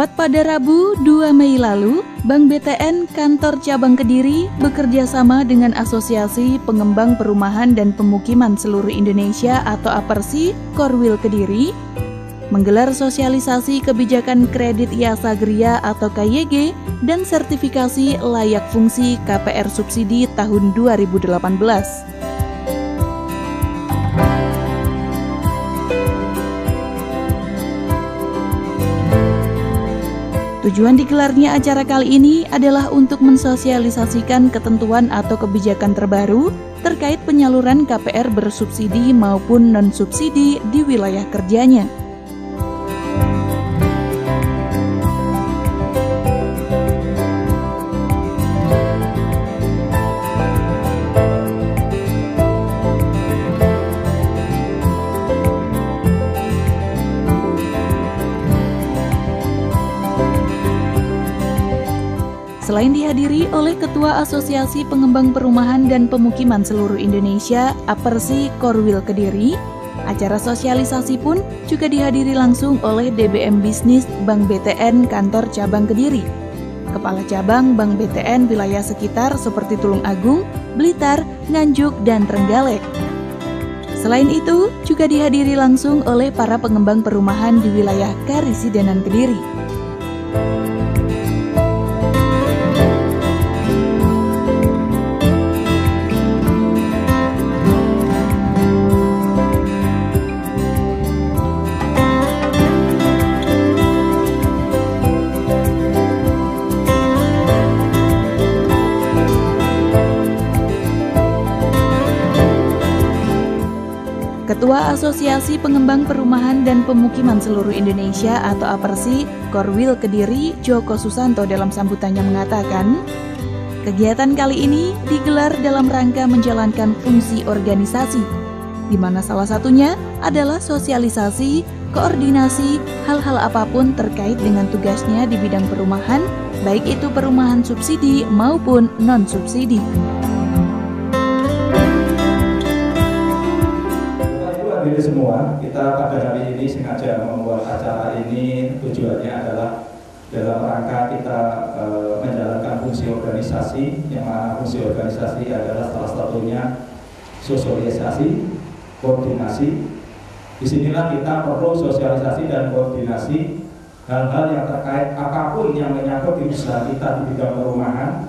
Tepat pada Rabu 2 Mei lalu, Bank BTN Kantor Cabang Kediri bekerja sama dengan Asosiasi Pengembang Perumahan dan Pemukiman Seluruh Indonesia atau APERSI Korwil Kediri menggelar sosialisasi kebijakan kredit Yasagria atau KYG dan sertifikasi layak fungsi KPR subsidi tahun 2018. Tujuan digelarnya acara kali ini adalah untuk mensosialisasikan ketentuan atau kebijakan terbaru terkait penyaluran KPR bersubsidi maupun non-subsidi di wilayah kerjanya. Selain dihadiri oleh Ketua Asosiasi Pengembang Perumahan dan Pemukiman Seluruh Indonesia APERSI Korwil Kediri, acara sosialisasi pun juga dihadiri langsung oleh DBM Bisnis Bank BTN Kantor Cabang Kediri, Kepala Cabang Bank BTN wilayah sekitar seperti Tulung Agung, Blitar, Nganjuk, dan Trenggalek. Selain itu, juga dihadiri langsung oleh para pengembang perumahan di wilayah Karisidenan Kediri. Ketua Asosiasi Pengembang Perumahan dan Pemukiman Seluruh Indonesia atau APERSI Korwil Kediri, Joko Susanto dalam sambutannya mengatakan, kegiatan kali ini digelar dalam rangka menjalankan fungsi organisasi, di mana salah satunya adalah sosialisasi, koordinasi, hal-hal apapun terkait dengan tugasnya di bidang perumahan, baik itu perumahan subsidi maupun non-subsidi. Ini semua, kita pada hari ini sengaja membuat acara ini tujuannya adalah dalam rangka kita menjalankan fungsi organisasi, yang mana fungsi organisasi adalah salah satunya sosialisasi, koordinasi. Disinilah kita perlu sosialisasi dan koordinasi hal-hal yang terkait apapun yang menyangkut di usaha kita di bidang perumahan,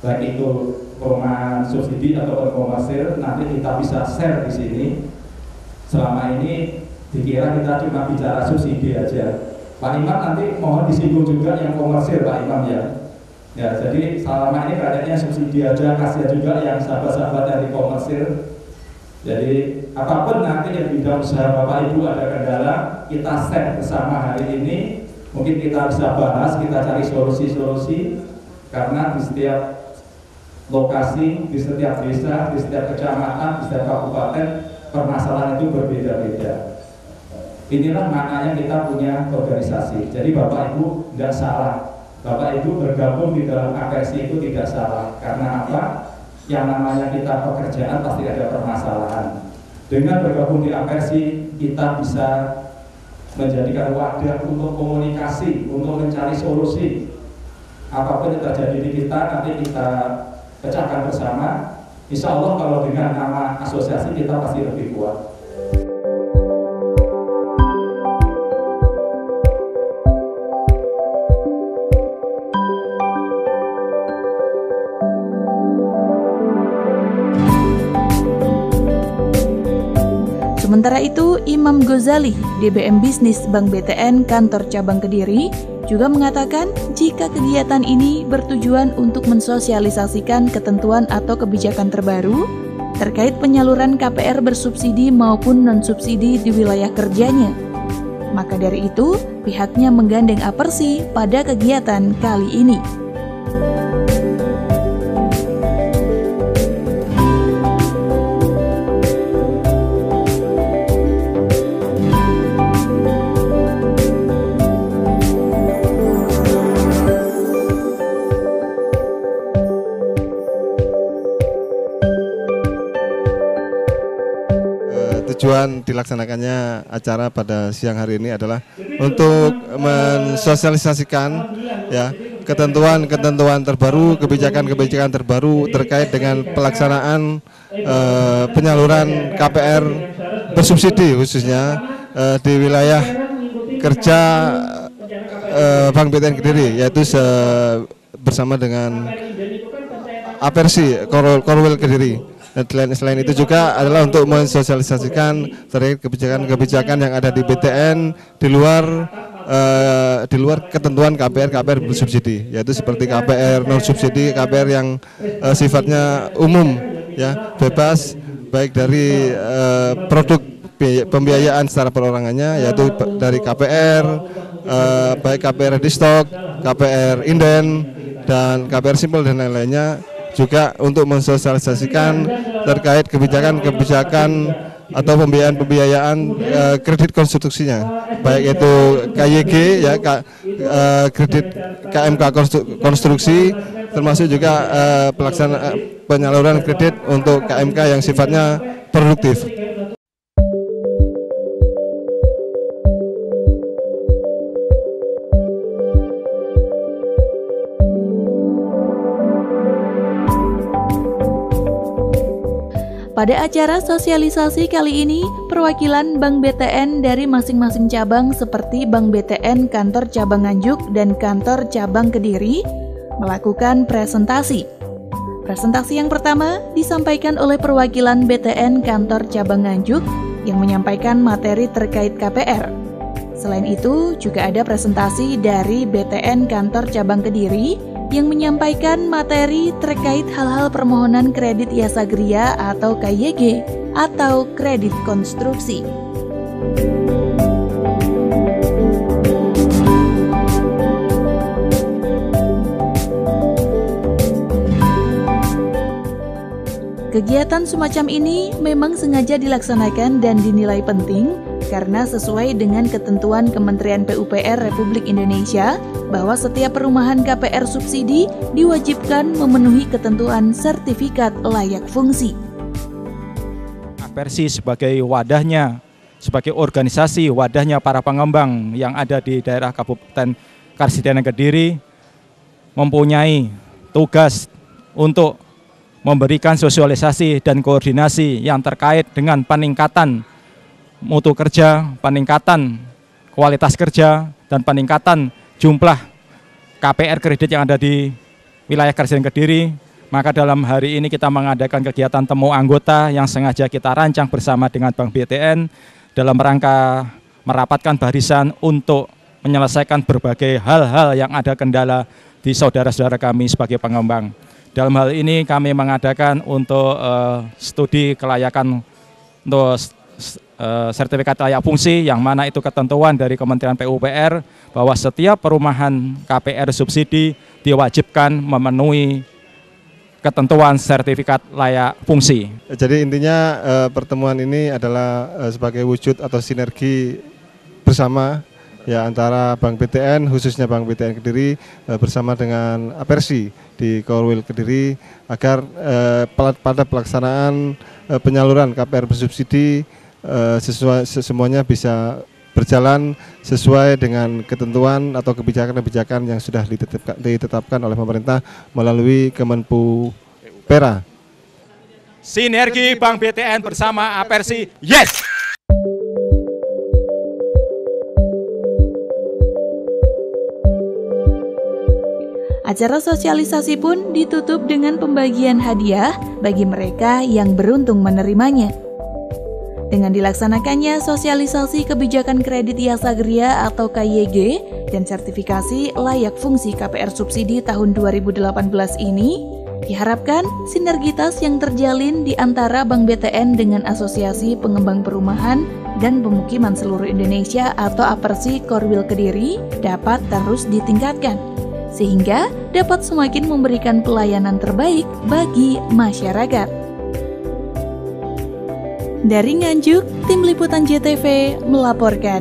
baik itu perumahan subsidi atau komersil. Nanti kita bisa share di sini. Selama ini dikira kita cuma bicara subsidi aja. Pak Imam nanti mohon disinggung juga yang komersil, Pak Imam ya. Ya, jadi selama ini kayaknya subsidi aja, kasih juga yang sahabat-sahabat dari komersil. Jadi apapun nanti yang bidang usaha Bapak Ibu ada kendala, kita share bersama hari ini. Mungkin kita bisa bahas, kita cari solusi-solusi. Karena di setiap lokasi, di setiap desa, di setiap kecamatan, di setiap kabupaten, permasalahan itu berbeda-beda. Inilah maknanya kita punya organisasi. Jadi Bapak Ibu tidak salah. Bapak Ibu bergabung di dalam APERSI itu tidak salah. Karena apa? Yang namanya kita pekerjaan pasti ada permasalahan. Dengan bergabung di APERSI, kita bisa menjadikan wadah untuk komunikasi, untuk mencari solusi. Apapun yang terjadi di kita, nanti kita pecahkan bersama. Insya Allah kalau dengan nama asosiasi kita pasti lebih kuat. Sementara itu, Imam Ghazali, DBM Bisnis Bank BTN Kantor Cabang Kediri, juga mengatakan jika kegiatan ini bertujuan untuk mensosialisasikan ketentuan atau kebijakan terbaru terkait penyaluran KPR bersubsidi maupun non-subsidi di wilayah kerjanya. Maka dari itu, pihaknya menggandeng APERSI pada kegiatan kali ini. tujuan dilaksanakannya acara pada siang hari ini adalah untuk mensosialisasikan ya ketentuan-ketentuan terbaru, kebijakan-kebijakan terbaru terkait dengan pelaksanaan penyaluran KPR bersubsidi khususnya di wilayah kerja Bank BTN Kediri, yaitu bersama dengan Apersi Korwil Kediri. Dan selain itu juga adalah untuk mensosialisasikan terkait kebijakan-kebijakan yang ada di BTN di luar ketentuan KPR bersubsidi, yaitu seperti KPR non subsidi, KPR yang sifatnya umum ya, bebas baik dari produk pembiayaan secara perorangannya, yaitu dari KPR baik KPR ready stock, KPR inden dan KPR simpel dan lain-lainnya, juga untuk mensosialisasikan terkait kebijakan-kebijakan atau pembiayaan kredit konstruksinya, baik itu KYG ya, kredit KMK konstruksi, termasuk juga penyaluran kredit untuk KMK yang sifatnya produktif. Pada acara sosialisasi kali ini, perwakilan Bank BTN dari masing-masing cabang seperti Bank BTN Kantor Cabang Nganjuk dan Kantor Cabang Kediri melakukan presentasi. Presentasi yang pertama disampaikan oleh perwakilan BTN Kantor Cabang Nganjuk yang menyampaikan materi terkait KPR. Selain itu, juga ada presentasi dari BTN Kantor Cabang Kediri yang menyampaikan materi terkait hal-hal permohonan kredit Yasagria atau KYG atau kredit konstruksi. Kegiatan semacam ini memang sengaja dilaksanakan dan dinilai penting karena sesuai dengan ketentuan Kementerian PUPR Republik Indonesia bahwa setiap perumahan KPR subsidi diwajibkan memenuhi ketentuan sertifikat layak fungsi. Apersi sebagai wadahnya, sebagai organisasi wadahnya para pengembang yang ada di daerah Kabupaten Karsidena Kediri mempunyai tugas untuk memberikan sosialisasi dan koordinasi yang terkait dengan peningkatan mutu kerja, peningkatan kualitas kerja, dan peningkatan jumlah KPR kredit yang ada di wilayah Karsidena Kediri. Maka dalam hari ini kita mengadakan kegiatan temu anggota yang sengaja kita rancang bersama dengan Bank BTN dalam rangka merapatkan barisan untuk menyelesaikan berbagai hal-hal yang ada kendala di saudara-saudara kami sebagai pengembang. Dalam hal ini kami mengadakan untuk studi kelayakan untuk sertifikat layak fungsi, yang mana itu ketentuan dari Kementerian PUPR bahwa setiap perumahan KPR subsidi diwajibkan memenuhi ketentuan sertifikat layak fungsi. Jadi intinya pertemuan ini adalah sebagai wujud atau sinergi bersama ya antara Bank BTN, khususnya Bank BTN Kediri bersama dengan Apersi di Korwil Kediri agar pada pelaksanaan penyaluran KPR bersubsidi semuanya bisa berjalan sesuai dengan ketentuan atau kebijakan-kebijakan yang sudah ditetapkan oleh pemerintah melalui Kemenpu Pera. Sinergi Bank BTN bersama Apersi, yes! Acara sosialisasi pun ditutup dengan pembagian hadiah bagi mereka yang beruntung menerimanya. Dengan dilaksanakannya sosialisasi kebijakan kredit Yasagria atau KYG dan sertifikasi layak fungsi KPR subsidi tahun 2018 ini, diharapkan sinergitas yang terjalin di antara Bank BTN dengan Asosiasi Pengembang Perumahan dan Pemukiman Seluruh Indonesia atau Apersi Korwil Kediri dapat terus ditingkatkan, sehingga dapat semakin memberikan pelayanan terbaik bagi masyarakat. Dari Nganjuk, Tim Liputan JTV melaporkan.